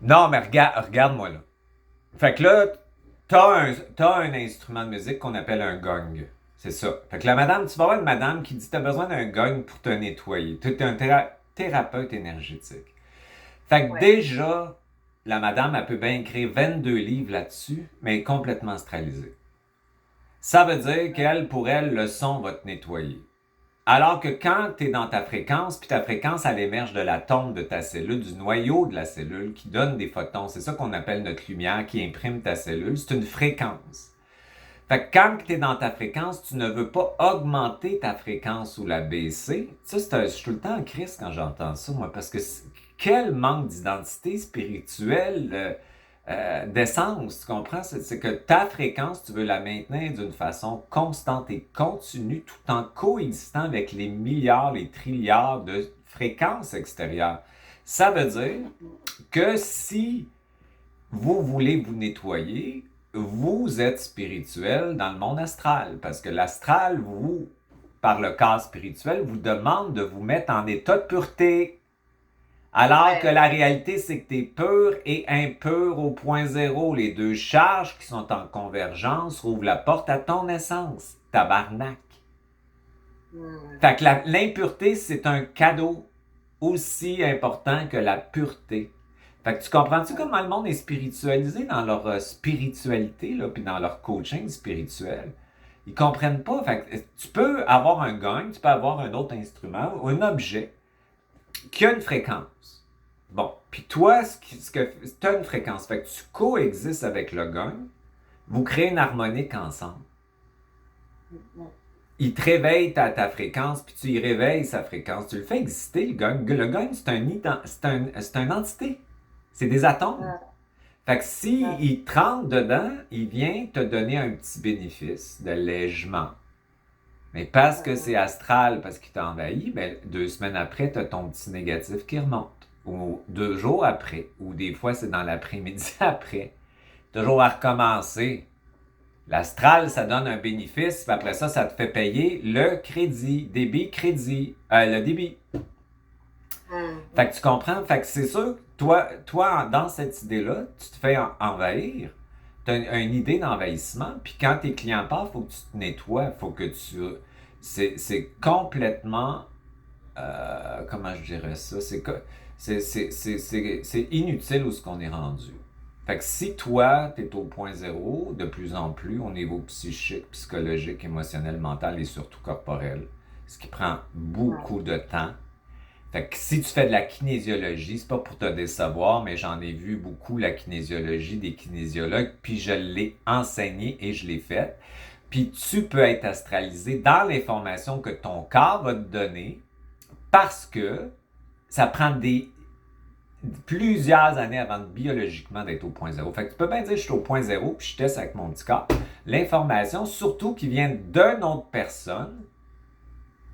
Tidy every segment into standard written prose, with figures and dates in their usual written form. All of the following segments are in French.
Non, mais regarde-moi là. Fait que là, t'as un instrument de musique qu'on appelle un gong. C'est ça. Fait que la madame, tu vas avoir une madame qui dit t'as besoin d'un gong pour te nettoyer. Tu es un thérapeute énergétique. Fait que Ouais. déjà, la madame, elle peut bien écrire 22 livres là-dessus, mais elle est complètement astralisée. Ça veut dire qu'elle, pour elle, le son va te nettoyer. Alors que quand tu es dans ta fréquence, puis ta fréquence, elle émerge de l'atome de ta cellule, du noyau de la cellule, qui donne des photons. C'est ça qu'on appelle notre lumière, qui imprime ta cellule. C'est une fréquence. Fait que quand tu es dans ta fréquence, tu ne veux pas augmenter ta fréquence ou la baisser. Ça, je suis tout le temps en crise quand j'entends ça, moi, parce que quel manque d'identité spirituelle, d'essence, tu comprends? C'est que ta fréquence, tu veux la maintenir d'une façon constante et continue, tout en coexistant avec les milliards, les trilliards de fréquences extérieures. Ça veut dire que si vous voulez vous nettoyer, vous êtes spirituel dans le monde astral. Parce que l'astral, vous, par le corps spirituel, vous demande de vous mettre en état de pureté. Alors que Ouais. la réalité, c'est que tu es pur et impur au point zéro. Les deux charges qui sont en convergence rouvrent la porte à ton essence. Tabarnak. Hmm. Fait que l'impureté, c'est un cadeau aussi important que la pureté. Fait que tu comprends-tu Ouais. comment le monde est spiritualisé dans leur spiritualité, là, puis dans leur coaching spirituel? Ils comprennent pas. Fait que tu peux avoir un gong, tu peux avoir un autre instrument ou un objet qui a une fréquence. Bon, puis toi, tu as une fréquence. Fait que tu coexistes avec le gong, vous créez une harmonique ensemble. Hmm. Il te réveille ta fréquence, puis tu y réveilles sa fréquence. Tu le fais exister, le gong. Le gong, c'est une entité. C'est des atomes. Hmm. Fait que si Hmm. il te rentre dedans, il vient te donner un petit bénéfice d'allègement. Mais parce que c'est Hmm. astral, parce qu'il t'a envahi, ben, 2 semaines après, tu as ton petit négatif qui remonte. Ou 2 jours après. Ou des fois, c'est dans l'après-midi après. Toujours à recommencer. L'astral, ça donne un bénéfice, puis après ça, ça te fait payer le crédit, débit, crédit, le débit. Fait que tu comprends? Fait que c'est sûr, toi dans cette idée-là, tu te fais envahir. Tu as une idée d'envahissement, puis quand tes clients partent, il faut que tu te nettoies, faut que tu... C'est complètement... comment je dirais ça? C'est inutile où ce qu'on est rendu. Fait que si toi, tu es au point zéro de plus en plus au niveau psychique, psychologique, émotionnel, mental et surtout corporel, ce qui prend Hmm. beaucoup de temps. Fait que si tu fais de la kinésiologie, c'est pas pour te décevoir, mais j'en ai vu beaucoup la kinésiologie des kinésiologues, puis je l'ai enseigné et je l'ai fait. Puis tu peux être astralisé dans l'information que ton corps va te donner parce que ça prend plusieurs années avant biologiquement d'être au point zéro. Fait que tu peux bien dire je suis au point zéro puis je teste avec mon petit corps. L'information, surtout qui vient d'une autre personne,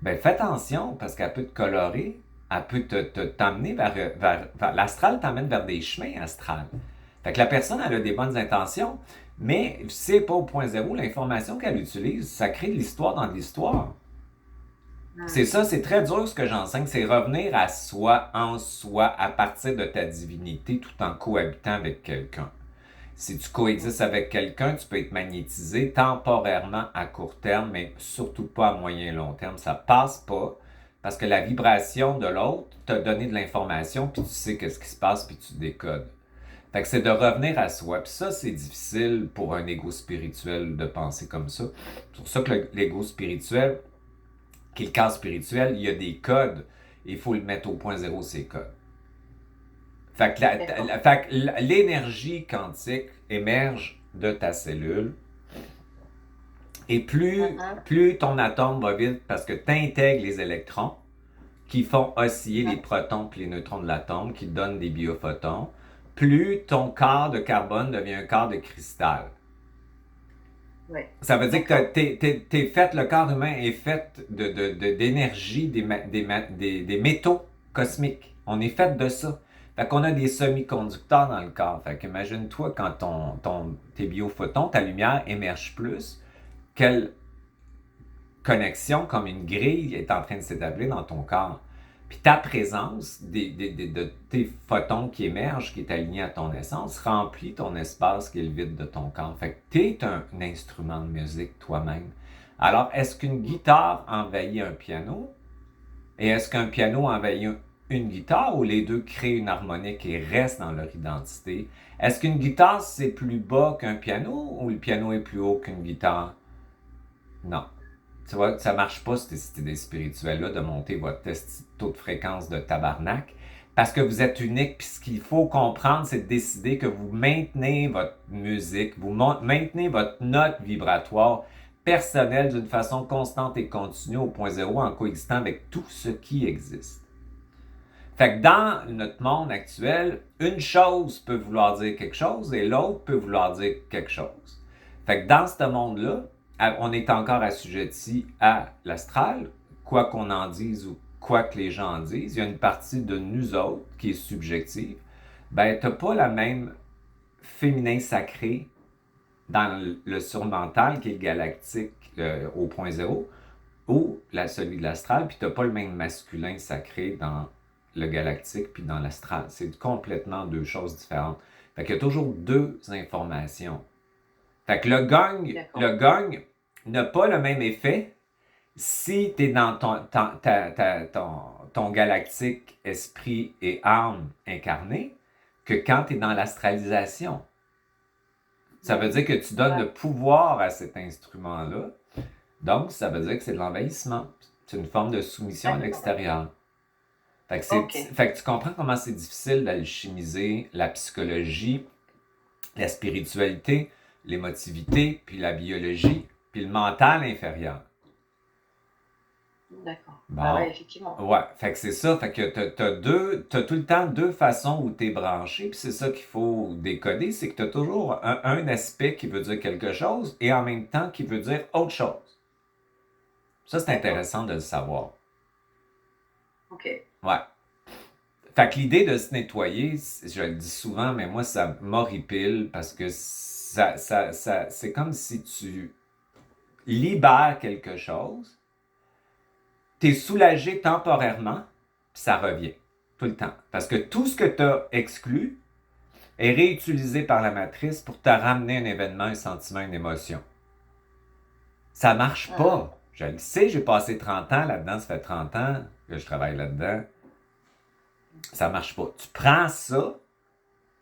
ben fais attention parce qu'elle peut te colorer, elle peut t'amener vers l'astral t'emmène vers des chemins astrales. Fait que la personne, elle a des bonnes intentions, mais si c'est pas au point zéro, l'information qu'elle utilise, ça crée de l'histoire dans l'histoire. C'est Hmm. ça, c'est très dur ce que j'enseigne, c'est revenir à soi, en soi, à partir de ta divinité, tout en cohabitant avec quelqu'un. Si tu coexistes avec quelqu'un, tu peux être magnétisé temporairement à court terme, mais surtout pas à moyen et long terme. Ça passe pas parce que la vibration de l'autre t'a donné de l'information, puis tu sais qu'est-ce qui se passe, puis tu décodes. Fait que c'est de revenir à soi. Puis ça, c'est difficile pour un ego spirituel de penser comme ça. C'est pour ça que l'ego spirituel, qui est le cas spirituel, il y a des codes. Il faut le mettre au point zéro, ces codes. D'accord. Fait que l'énergie quantique émerge de ta cellule. Et Mhm. plus ton atome va vite parce que tu intègres les électrons qui font osciller les Mhm. protons et les neutrons de l'atome, qui donnent des biophotons, plus ton corps de carbone devient un corps de cristal. Ouais. Ça veut dire que D'accord. le corps humain est fait d'énergie, des métaux cosmiques. On est fait de ça. Fait qu'on a des semi-conducteurs dans le corps. Fait qu'imagine-toi quand tes biophotons, ta lumière émerge plus, quelle connexion comme une grille est en train de s'établir dans ton corps. Puis ta présence, de tes photons qui émergent, qui est aligné à ton essence, remplit ton espace qui est le vide de ton corps. Fait que tu es un instrument de musique toi-même. Alors, est-ce qu'une guitare envahit un piano? Et est-ce qu'un piano envahit une guitare ou les deux créent une harmonique et restent dans leur identité? Est-ce qu'une guitare, c'est plus bas qu'un piano ou le piano est plus haut qu'une guitare? Non. Tu vois, ça marche pas, cette idée spirituelle-là, de monter votre taux de fréquence de tabarnak, parce que vous êtes unique, puis ce qu'il faut comprendre, c'est de décider que vous maintenez votre musique, vous maintenez votre note vibratoire personnelle d'une façon constante et continue au point zéro en coexistant avec tout ce qui existe. Fait que dans notre monde actuel, une chose peut vouloir dire quelque chose et l'autre peut vouloir dire quelque chose. Fait que dans ce monde-là, on est encore assujetti à l'astral, quoi qu'on en dise ou quoi que les gens en disent. Il y a une partie de nous autres qui est subjective. Ben, t'as pas la même féminin sacré dans le surmental qui est galactique au point zéro ou celui de l'astral, puis t'as pas le même masculin sacré dans le galactique puis dans l'astral. C'est complètement deux choses différentes. Fait qu'il y a toujours deux informations. Fait que le gong n'a pas le même effet si tu es dans ton galactique esprit et âme incarné que quand tu es dans l'astralisation. Ça veut dire que tu donnes le pouvoir à cet instrument-là. Donc, ça veut dire que c'est de l'envahissement. C'est une forme de soumission à l'extérieur. Fait que tu comprends comment c'est difficile d'alchimiser la psychologie, la spiritualité, l'émotivité, puis la biologie, puis le mental inférieur. D'accord. Bon. Ah ouais, effectivement. Ouais, fait que c'est ça. Fait que t'as tout le temps deux façons où t'es branché, puis c'est ça qu'il faut décoder, c'est que t'as toujours un aspect qui veut dire quelque chose et en même temps qui veut dire autre chose. Ça, c'est intéressant de le savoir. OK. Ouais. Fait que l'idée de se nettoyer, je le dis souvent, mais moi, ça m'horripile parce que c'est comme si tu libères quelque chose, t'es soulagé temporairement, puis ça revient tout le temps. Parce que tout ce que tu as exclu est réutilisé par la matrice pour te ramener un événement, un sentiment, une émotion. Ça marche pas. Je le sais, j'ai passé 30 ans là-dedans, ça fait 30 ans que je travaille là-dedans. Ça marche pas. Tu prends ça,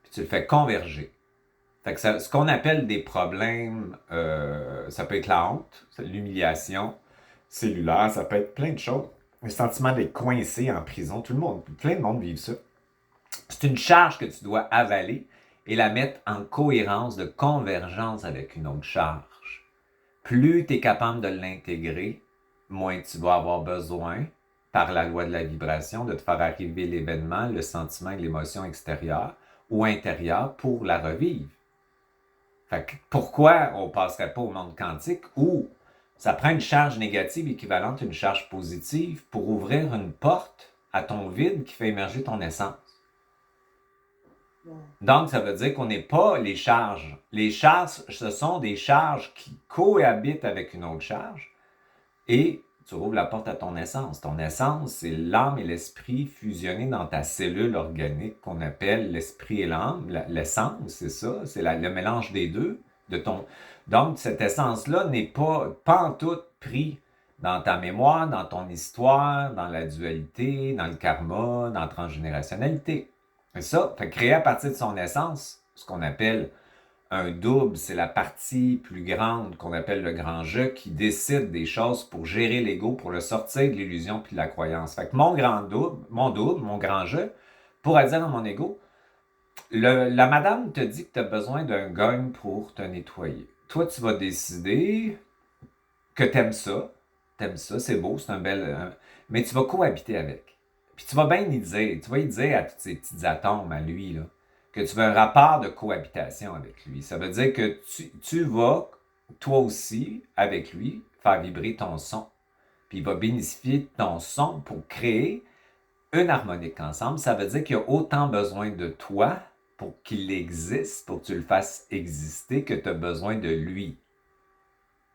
puis tu le fais converger. Fait que ce qu'on appelle des problèmes, ça peut être la honte, l'humiliation cellulaire, ça peut être plein de choses. Le sentiment d'être coincé en prison, tout le monde, plein de monde vit ça. C'est une charge que tu dois avaler et la mettre en cohérence de convergence avec une autre charge. Plus tu es capable de l'intégrer, moins tu vas avoir besoin, par la loi de la vibration, de te faire arriver l'événement, le sentiment et l'émotion extérieure ou intérieure pour la revivre. Fait que pourquoi on ne passerait pas au monde quantique où ça prend une charge négative équivalente à une charge positive pour ouvrir une porte à ton vide qui fait émerger ton essence? Donc, ça veut dire qu'on n'est pas les charges. Les charges, ce sont des charges qui cohabitent avec une autre charge et tu ouvres la porte à ton essence. Ton essence, c'est l'âme et l'esprit fusionnés dans ta cellule organique qu'on appelle l'esprit et l'âme. L'essence, c'est ça, c'est le mélange des deux. Donc, cette essence-là n'est pas en tout pris dans ta mémoire, dans ton histoire, dans la dualité, dans le karma, dans la transgénérationnalité. C'est ça, fait créer à partir de son essence, ce qu'on appelle un double, c'est la partie plus grande qu'on appelle le grand jeu qui décide des choses pour gérer l'ego, pour le sortir de l'illusion puis de la croyance. Fait que mon grand jeu, pourrait dire à mon ego, la madame te dit que tu as besoin d'un gagne pour te nettoyer. Toi, tu vas décider que tu aimes ça. C'est beau, c'est un bel... mais tu vas cohabiter avec. Puis tu vas bien y dire, tu vas y dire à tous ces petits atomes, à lui, là, que tu veux un rapport de cohabitation avec lui. Ça veut dire que tu vas, toi aussi, avec lui, faire vibrer ton son. Puis il va bénéficier de ton son pour créer une harmonique ensemble. Ça veut dire qu'il y a autant besoin de toi pour qu'il existe, pour que tu le fasses exister, que tu as besoin de lui.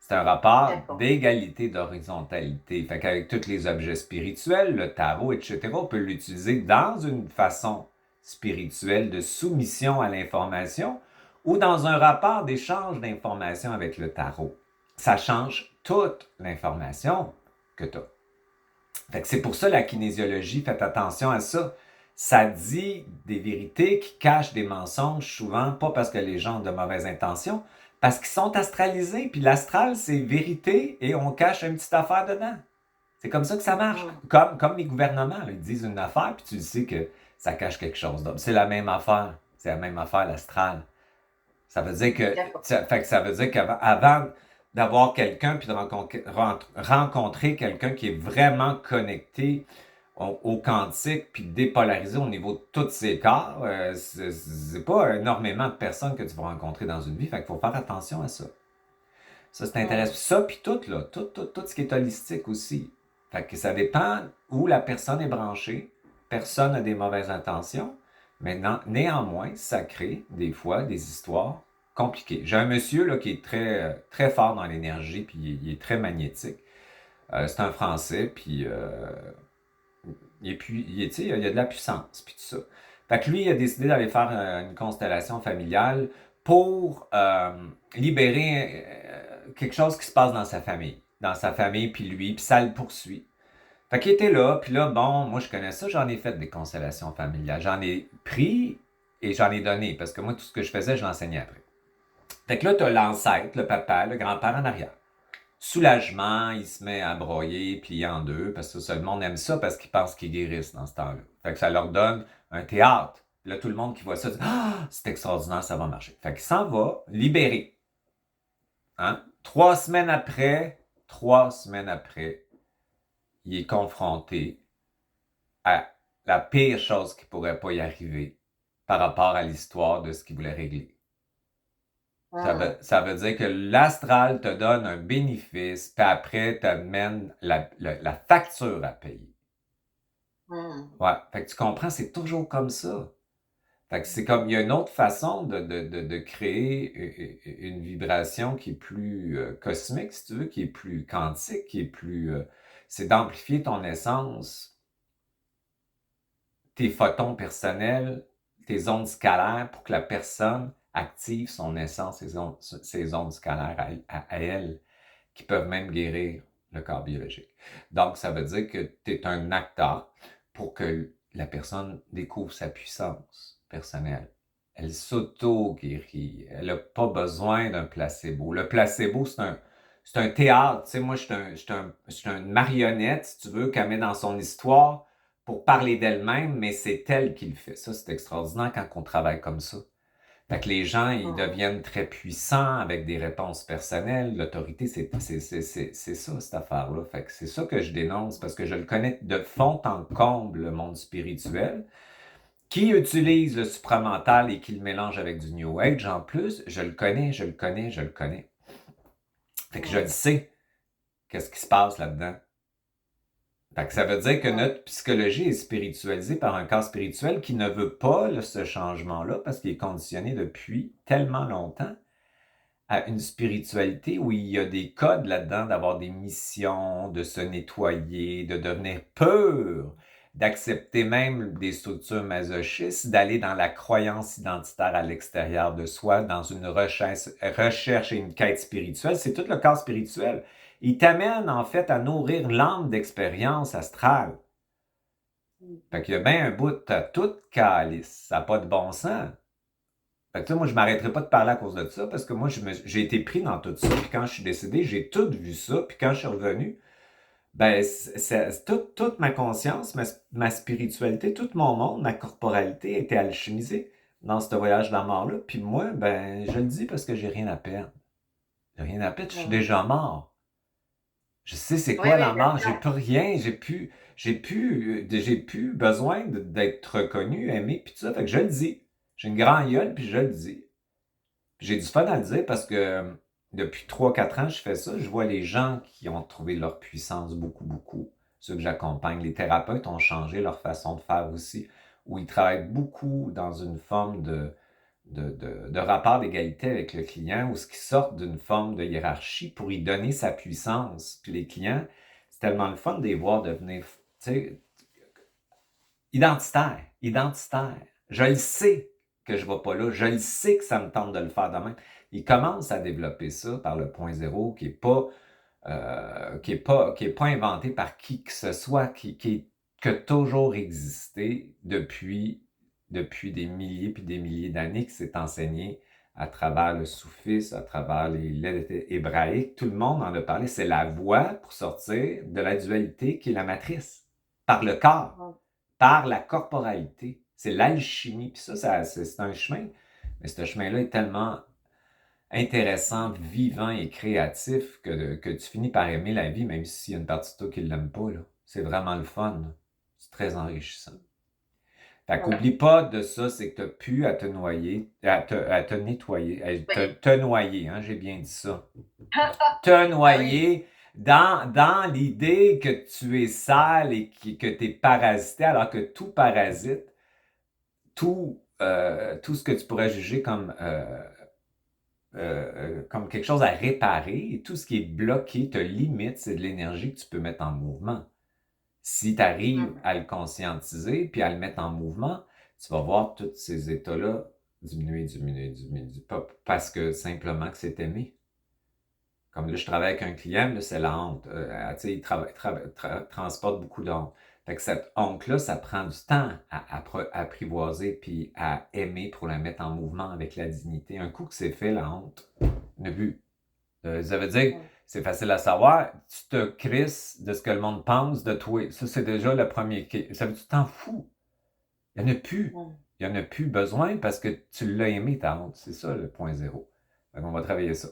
C'est un rapport D'accord. d'égalité, d'horizontalité. Fait qu'avec tous les objets spirituels, le tarot, etc., on peut l'utiliser dans une façon spirituelle de soumission à l'information ou dans un rapport d'échange d'informations avec le tarot. Ça change toute l'information que tu as. Fait que c'est pour ça la kinésiologie, faites attention à ça. Ça dit des vérités qui cachent des mensonges souvent, pas parce que les gens ont de mauvaises intentions, parce qu'ils sont astralisés. Puis l'astral, c'est vérité et on cache une petite affaire dedans. C'est comme ça que ça marche. Comme les gouvernements, là, ils disent une affaire, puis tu sais que ça cache quelque chose d'autre. C'est la même affaire. C'est la même affaire, l'astral. Ça veut dire que, D'accord. fait que ça veut dire qu'avant d'avoir quelqu'un puis de rencontrer quelqu'un qui est vraiment connecté au quantique puis dépolarisé au niveau de tous ses corps, c'est pas énormément de personnes que tu vas rencontrer dans une vie. Fait qu'il faut faire attention à ça. Ça, c'est intéressant. Ça, puis tout, là, tout ce qui est holistique aussi. Fait que ça dépend où la personne est branchée. Personne n'a des mauvaises intentions. Mais néanmoins, ça crée des fois des histoires compliquées. J'ai un monsieur là, qui est très, très fort dans l'énergie, puis il est très magnétique. C'est un Français, puis il a de la puissance, puis tout ça. Fait que lui, il a décidé d'aller faire une constellation familiale pour libérer quelque chose qui se passe dans sa famille. Dans sa famille, puis lui, puis ça le poursuit. Fait qu'il était là, puis là, bon, moi je connais ça, j'en ai fait des constellations familiales. J'en ai pris et j'en ai donné, parce que moi, tout ce que je faisais, je l'enseignais après. Fait que là, t'as l'ancêtre, le papa, le grand-père en arrière. Soulagement, il se met à broyer, plier en deux, parce que ça, le monde aime ça parce qu'ils pensent qu'ils guérissent dans ce temps-là. Fait que ça leur donne un théâtre. Là, tout le monde qui voit ça dit ah, c'est extraordinaire, ça va marcher. Fait qu'il s'en va libérer. Hein? 3 semaines après, il est confronté à la pire chose qui pourrait pas y arriver par rapport à l'histoire de ce qu'il voulait régler. Ça veut dire que l'astral te donne un bénéfice, puis après, t'amène la facture à payer. Ouais, fait que tu comprends, c'est toujours comme ça. Fait que c'est comme, il y a une autre façon de créer une vibration qui est plus cosmique, si tu veux, qui est plus quantique, qui est plus... c'est d'amplifier ton essence, tes photons personnels, tes ondes scalaires pour que la personne active son essence, ses ondes scalaires à elle, qui peuvent même guérir le corps biologique. Donc, ça veut dire que tu es un acteur pour que la personne découvre sa puissance personnelle. Elle s'auto-guérit. Elle n'a pas besoin d'un placebo. Le placebo, c'est un théâtre. Tu sais, moi, je suis une marionnette, si tu veux, qu'elle met dans son histoire pour parler d'elle-même, mais c'est elle qui le fait. Ça, c'est extraordinaire quand on travaille comme ça. Fait que les gens, ils deviennent très puissants avec des réponses personnelles. L'autorité, c'est ça, cette affaire-là. Fait que c'est ça que je dénonce parce que je le connais de fond en comble, le monde spirituel. Qui utilise le supramental et qui le mélange avec du New Age en plus, je le connais. Fait que je le sais, qu'est-ce qui se passe là-dedans. Fait que ça veut dire que notre psychologie est spiritualisée par un corps spirituel qui ne veut pas ce changement-là parce qu'il est conditionné depuis tellement longtemps à une spiritualité où il y a des codes là-dedans d'avoir des missions, de se nettoyer, de devenir pur, d'accepter même des structures masochistes, d'aller dans la croyance identitaire à l'extérieur de soi, dans une recherche et une quête spirituelle. C'est tout le corps spirituel. Il t'amène en fait à nourrir l'âme d'expérience astrale. Fait qu'il y a bien un bout, t'as tout calice, ça n'a pas de bon sens. Fait que là, moi, je m'arrêterai pas de parler à cause de ça, parce que moi, j'ai été pris dans tout ça, puis quand je suis décédé, j'ai tout vu ça, puis quand je suis revenu, ben, toute ma conscience, ma spiritualité, tout mon monde, ma corporalité a été alchimisée dans ce voyage de la mort-là, puis moi, ben, je le dis parce que j'ai rien à perdre. J'ai rien à perdre, je suis déjà mort. Je sais c'est quoi la mort, j'ai plus rien, j'ai plus besoin d'être reconnu, aimé, puis tout ça, fait que je le dis. J'ai une grande gueule, puis je le dis. J'ai du fun à le dire parce que depuis 3-4 ans, je fais ça. Je vois les gens qui ont trouvé leur puissance beaucoup, beaucoup. Ceux que j'accompagne. Les thérapeutes ont changé leur façon de faire aussi, où ils travaillent beaucoup dans une forme de rapport d'égalité avec le client ou ce qui sortent d'une forme de hiérarchie pour y donner sa puissance. Puis les clients, c'est tellement le fun de les voir devenir, tu sais, identitaire. Je le sais que je ne vais pas là, je le sais que ça me tente de le faire demain. Ils commencent à développer ça par le point zéro qui n'est pas, inventé par qui que ce soit, qui a toujours existé depuis des milliers puis des milliers d'années, qui s'est enseigné à travers le soufisme, à travers les lettres hébraïques. Tout le monde en a parlé. C'est la voie pour sortir de la dualité qui est la matrice, par le corps, par la corporalité. C'est l'alchimie. Puis ça c'est un chemin, mais ce chemin-là est tellement intéressant, vivant et créatif que tu finis par aimer la vie, même s'il y a une partie de toi qui ne l'aime pas. Là. C'est vraiment le fun. Là. C'est très enrichissant. Fait qu'oublie pas de ça, c'est que tu n'as plus à te noyer, à te nettoyer, te noyer, hein, j'ai bien dit ça. Te noyer dans l'idée que tu es sale et que tu es parasité, alors que tout parasite, tout ce que tu pourrais juger comme quelque chose à réparer, et tout ce qui est bloqué te limite, c'est de l'énergie que tu peux mettre en mouvement. Si tu arrives à le conscientiser puis à le mettre en mouvement, tu vas voir tous ces états-là diminuer, pas parce que simplement que c'est aimé. Comme là, je travaille avec un client, là, c'est la honte. Il transporte beaucoup de honte. Fait que cette honte-là, ça prend du temps à apprivoiser puis à aimer pour la mettre en mouvement avec la dignité. Un coup que c'est fait, la honte, on a vu. Ça veut dire que c'est facile à savoir. Tu te crisses de ce que le monde pense de toi. Ça, c'est déjà le premier. Ça veut dire que tu t'en fous. Il n'y en a plus. Il n'y en a plus besoin parce que tu l'as aimé, ta honte. C'est ça le point zéro. Donc, on va travailler ça.